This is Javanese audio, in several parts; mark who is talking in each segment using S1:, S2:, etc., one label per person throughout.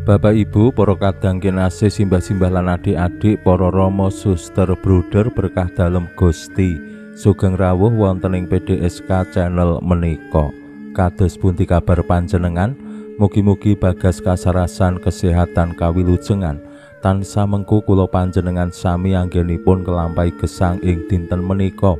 S1: Bapak Ibu, para kadang kinasih, simbah-simbah lan adik-adik, para rama, suster, bruder berkah dalem Gusti, sugeng rawuh wonten ing PDSK channel menika. Kados pundi kabar panjenengan? Mugi-mugi bagas kasarasan kesehatan kawilujengan tansah mengku kula panjenengan sami anggenipun kelampahi gesang ing dinten menika.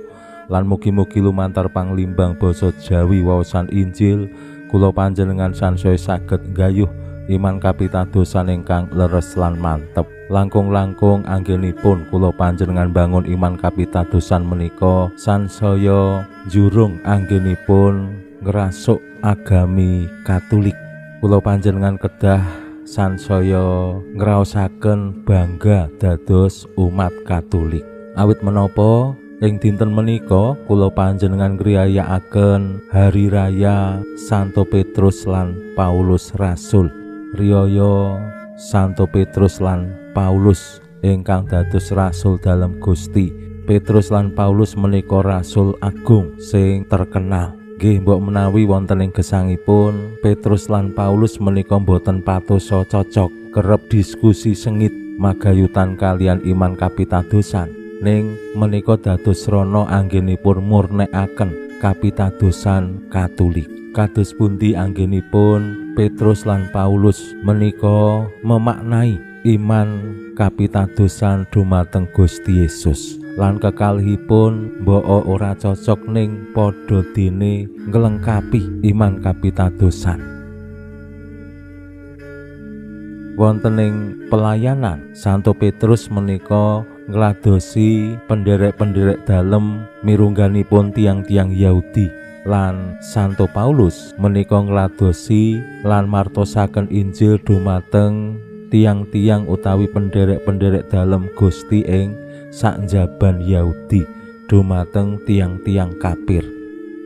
S1: Lan mugi-mugi lumantar panglimbang basa Jawi waosan Injil kula panjenengan sansaya saged nggayuh iman kapitadosan ingkang leres lan mantep. Langkung-langkung anggenipun kula panjenengan bangun iman kapitadosan menika sansaya jurung anggenipun ngrasuk agami Katolik. Kula panjenengan kedah sansaya ngraosaken bangga dados umat Katolik. Awit menapa ing dinten menika kula panjenengan ngriyayakaken hari raya Santo Petrus lan Paulus Rasul. Riyaya Santo Petrus lan Paulus ingkang dados rasul dalem Gusti. Petrus lan Paulus menika rasul agung sing terkenal. Nggih, mbok menawi wonten ing gesangipun Petrus lan Paulus menika boten patosa cocok kerep diskusi sengit magayutan kalian iman kapitadosan. Ning menika dados rana anggenipun murnekaken kapitadosan Katolik. Kados pundi anggenipun Petrus lan Paulus menika memaknai iman kapitadosan dumateng Gusti Yesus. Lan kekalihipun mbok ora cocok ning padha dene nglengkapi iman kapitadosan. Wonten ing pelayanan Santo Petrus menika ngladosi penderek-penderek dalem mirungganipun tiang-tiang Yahudi. Lan Santo Paulus menika ngladosi lan martosaken Injil dumateng tiang-tiang utawi penderek-penderek dalem Gusti ing sakjaban Yahudi dumateng tiang-tiang kafir.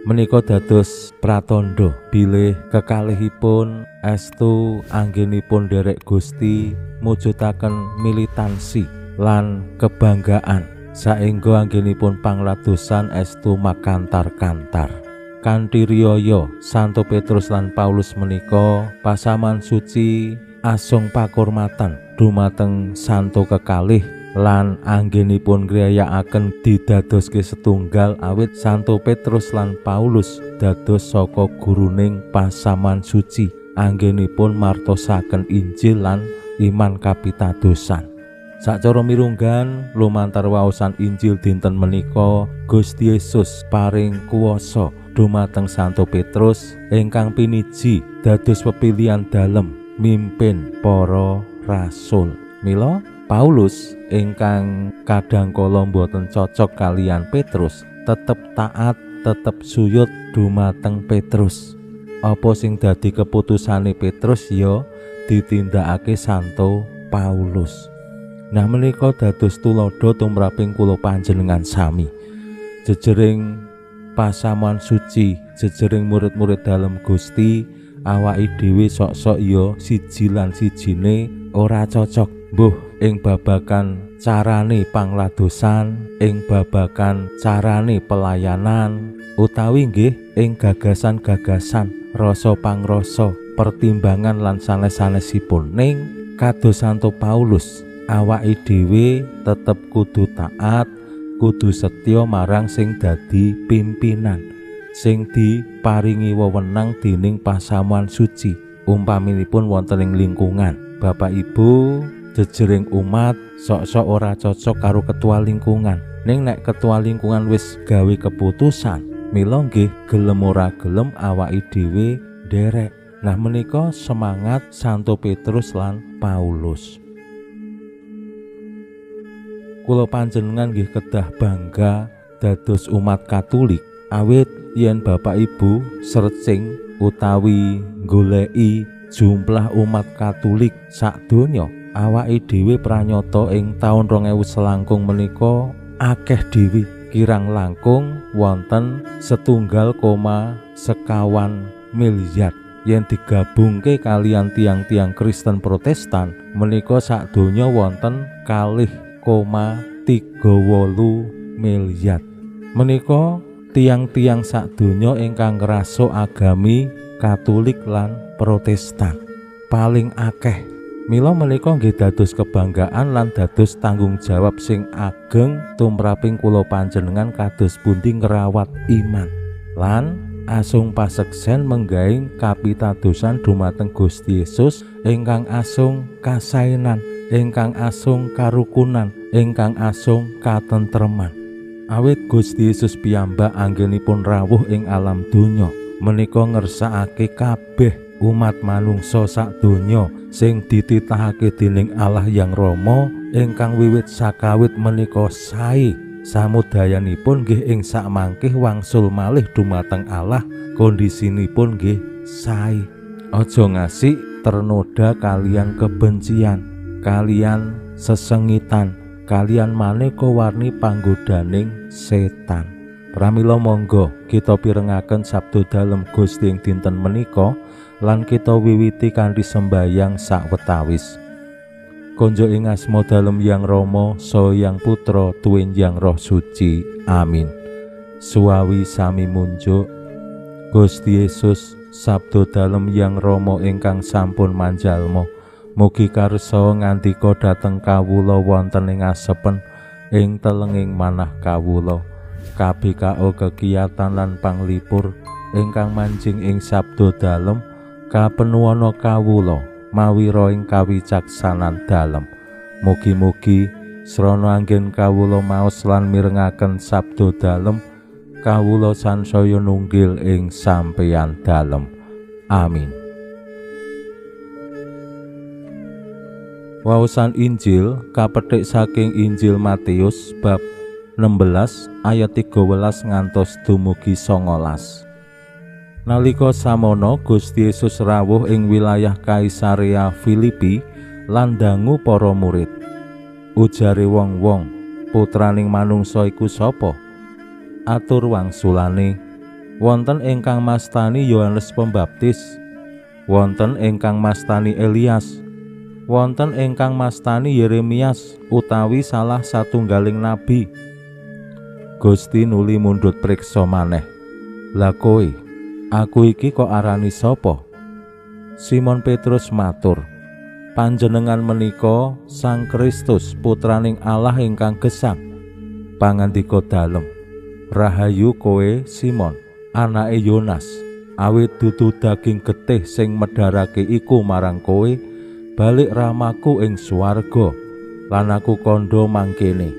S1: Menika dados pratandha bilih kekalihipun estu anggenipun derek Gusti mujudaken militansi lan kebanggaan saengga anggenipun pangladosan estu makantar-kantar. Kanthi riyaya Santo Petrus lan Paulus menika pasaman suci asung pakurmatan dumateng santo kekalih lan anggenipun ngriyayakaken didadoske setunggal awit Santo Petrus lan Paulus dados saka guruning pasaman suci anggenipun martosaken Injil lan iman kapitadosan. Sacara mirunggan lumantar waosan Injil dinten menika Gusti Yesus paring kuwasa dumateng Santo Petrus ingkang piniji dados pepilihan dalem mimpin para rasul. Mila Paulus ingkang kadangkala boten cocok kalian Petrus tetep taat, tetep suyut dumateng Petrus. Apa sing dadi keputusane Petrus ya ditindakake Santo Paulus. Nah menika dados tulodo tumraping kula panjenengan sami. Jejering pasaman suci, jejering murid-murid dalem Gusti, awake dhewe sok-sok ya siji lan sijine ora cocok. Mbuh ing babagan carane pangladosan, ing babagan carane pelayanan, utawi nggih ing gagasan-gagasan, rasa pangrasa, pertimbangan lan sanes-sanesipun. Ning kados Santo Paulus, awake dhewe tetep kudu taat, kudu setya marang sing dadi pimpinan, sing diparingi wewenang dening pasamuan suci. Umpaminipun wonten ing lingkungan Bapak Ibu, jejering umat sok-sok ora cocok karo ketua lingkungan. Ning nek ketua lingkungan wis gawe keputusan, mila nggih gelem ora gelem awake dhewe nderek. Nah menika semangat Santo Petrus lan Paulus. Kula panjenengan nggih kedah bangga dados umat Katolik awit yen Bapak Ibu searching utawi goleki jumlah umat Katolik sadonya, awake dhewe pranyata ing taun 2019 menika akeh dhewe kirang langkung wonten 1,1 miliar. Yen digabungke kalian tiang-tiang Kristen Protestan menika sakdonya wonten 2,38 miliar. Menika tiang-tiang sakdonya ingkang ngraso agami Katolik lan Protestan paling akeh. Mila menika nggih dados kebanggaan lan dados tanggung jawab sing ageng tumraping kula panjenengan kados pundi ngrawat iman lan asung paseksen menggaing kapitadosan dumateng Gusti Yesus ingkang asung kasaenan, ingkang asung karukunan, ingkang asung katentreman. Awit Gusti Yesus piyambak anggenipun rawuh ing alam donya menika ngersakake kabeh umat manungsa sak donya sing dititahake dening Allah Yang Rama ingkang wiwit sakawit menika sae. Samudayanipun nggih ing sakmangkih wangsul malih dumateng Allah kondisinipun nggih sae. Aja ngasik ternoda kalian kebencian, kalian sesengitan, kalian maneka warni panggodaning setan. Pramila monggo kita pirengaken sabda dalem Gusti ing dinten menika lan kita wiwiti kanthi sembayang sawetawis. Konjo ing asma dalem Yang Rama saha Yang Putra tuwin Yang Roh Suci. Amin. Suawi sami munjuk. Gusti Yesus sabda dalem Yang Rama ingkang sampun manjalma mugi karsa ngandika dhateng kawula wonten ing asepen ing telenging manah kawula. KBKO kegiatan lan panglipur ingkang manjing ing sabda dalem kapenuwana kawula mawi roing kawicaksanan dalem. Mugi-mugi srana anggen kawula maos lan mirengaken sabda dalem kawula sansaya nunggil ing sampeyan dalem. Amin. Waosan Injil kapethik saking Injil Matius bab 16 ayat 13 ngantos dumugi 19. Nalika samono Gusti Yesus rawuh ing wilayah Kaisarea Filipi lan dangu para murid. Ujare wong-wong, putraning manungsa iku sapa? Atur wangsulane, wonten ingkang mastani Yohanes Pembaptis, wonten ingkang mastani Elias, wonten ingkang mastani Yeremias utawi salah satunggaling nabi. Gusti nuli mundhut priksa maneh. Lah kowe, aku iki kok arani sapa? Simon Petrus matur, panjenengan menika Sang Kristus putraning Allah ingkang gesang. Pangandika dalem, rahayu kowe Simon, anake Yonas, awit dudu daging getih sing medharake iku marang kowe, balik ramaku ing swarga, lan aku kandha mangkene.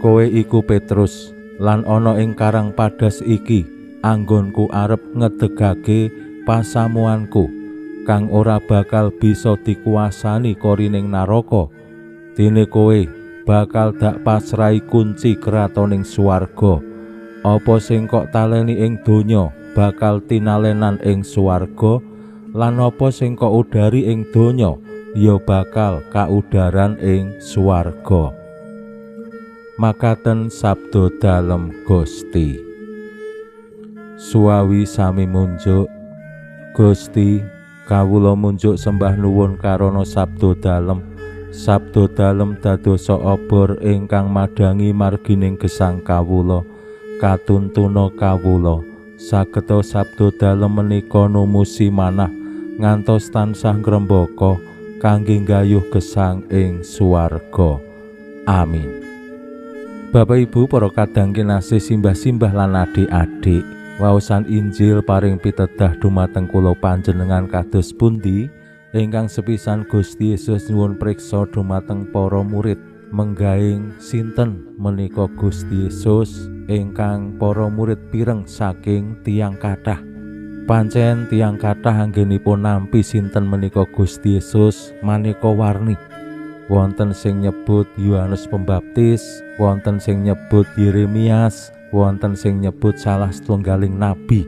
S1: Kowe iku Petrus, lan ana ing karang padas iki anggonku arep ngedegake pasamuanku kang ora bakal bisa dikuasani korining naraka. Dene kowe bakal dak pasrai kunci kratoning swarga. Apa sing kok taleni ing donya bakal tinalenan ing swarga, lan apa sing kok udari ing donya ya bakal kaudaran ing swarga. Makaten sabda dalem Gusti. Suawi sami munjuk. Gusti, kawula munjuk sembah nuwun karana sabda dalem. Sabda dalem dadosa obor ingkang madangi margining gesang kawula, katuntuna kawula. Sageta sabda dalem menika numusi manah ngantos tansah ngrembaka kangge nggayuh gesang ing swarga. Amin. Bapak Ibu para kadang kinasih simbah-simbah lan adik-adik, waosan Injil paring pitedah dumateng kula panjenengan kados pundi ingkang sepisan Gusti Yesus nyuwun priksa dumateng para murid menggaing sinten menika Gusti Yesus ingkang para murid pireng saking tiang kathah. Pancen tiang kathah anggenipun nampi sinten menika Gusti Yesus maneka warni. Wonten sing nyebut Yohanes Pembaptis, wonten sing nyebut Yeremias, wonten sing nyebut salah setunggaling nabi.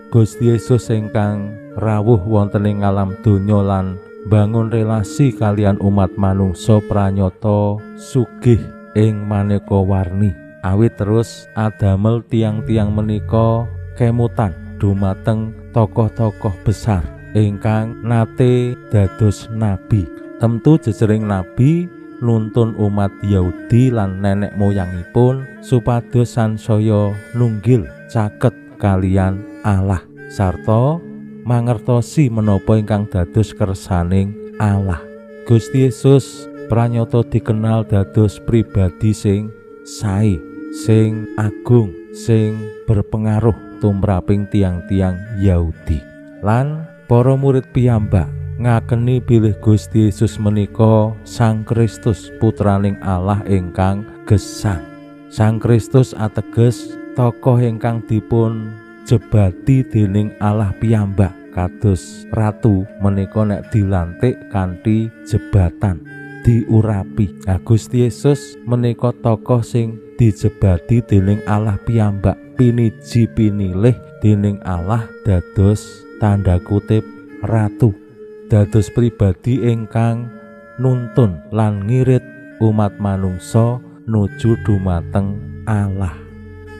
S1: Gusti Yesus ingkang rawuh wonten ing alam donya lan bangun relasi kalian umat manungsa pranyata sugih ing maneka warni. Awit terus adamel tiang-tiang menika kemutan dumateng tokoh-tokoh besar ingkang nate dados nabi. Tentu jejering nabi nuntun umat Yahudi lan nenek moyangipun supados sansaya nunggil caket kalian Allah sarta mangertosi menapa ingkang dados kersaning Allah. Gusti Yesus pranyata dikenal dados pribadi sing sae, sing agung, sing berpengaruh tumraping tiang-tiang Yahudi. Lan para murid piyambak ngakeni bilih Gusti Yesus menika Sang Kristus putraning Allah ingkang gesang. Sang Kristus ateges tokoh ingkang dipun jebati dening Allah piyambak kados ratu menika nek dilantik kanthi jebatan diurapi. Gusti Yesus menika tokoh sing dijebati dening Allah piyambak piniji pinilih dening Allah dados tanda kutip ratu, dados pribadi ingkang nuntun lan ngirit umat manungsa nuju dumateng Allah.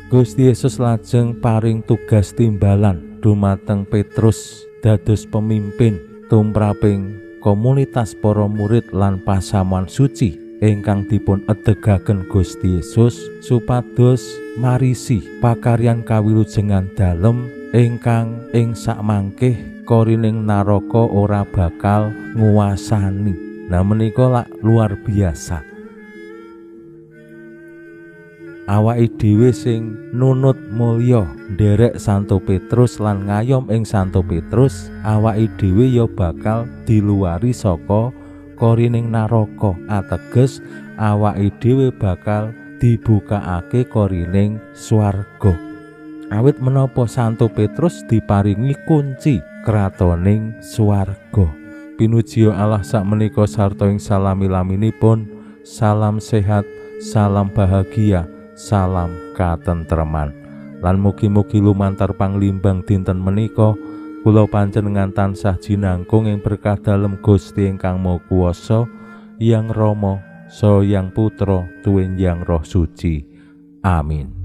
S1: Gusti Yesus lajeng paring tugas timbalan dumateng Petrus dados pemimpin tumraping komunitas para murid lan pasamuan suci ingkang dipun edegaken Gusti Yesus supados marisi pakaryan kawilujengan dalem ingkang ing sakmangkih korining naraka ora bakal nguwasani. Nah menika lak luar biasa. Awake dhewe sing nunut mulya nderek Santo Petrus lan ngayom ing Santo Petrus, awake dhewe ya bakal diluari saka korining naraka, ateges awake dhewe bakal dibukakake korining swarga. Awit menapa Santo Petrus diparingi kunci kratoning swarga. Pinuji Allah sakmenika sarta ing salami-laminipun, salam sehat, salam bahagia, salam katentreman. Lan mugi-mugi lumantar panglimbang dinten menika kula panjenengan tansah jinangkung ing berkah dalem Gusti ingkang Maha Kuwasa, Yang Rama saha Yang Putra tuwin Yang Roh Suci. Amin.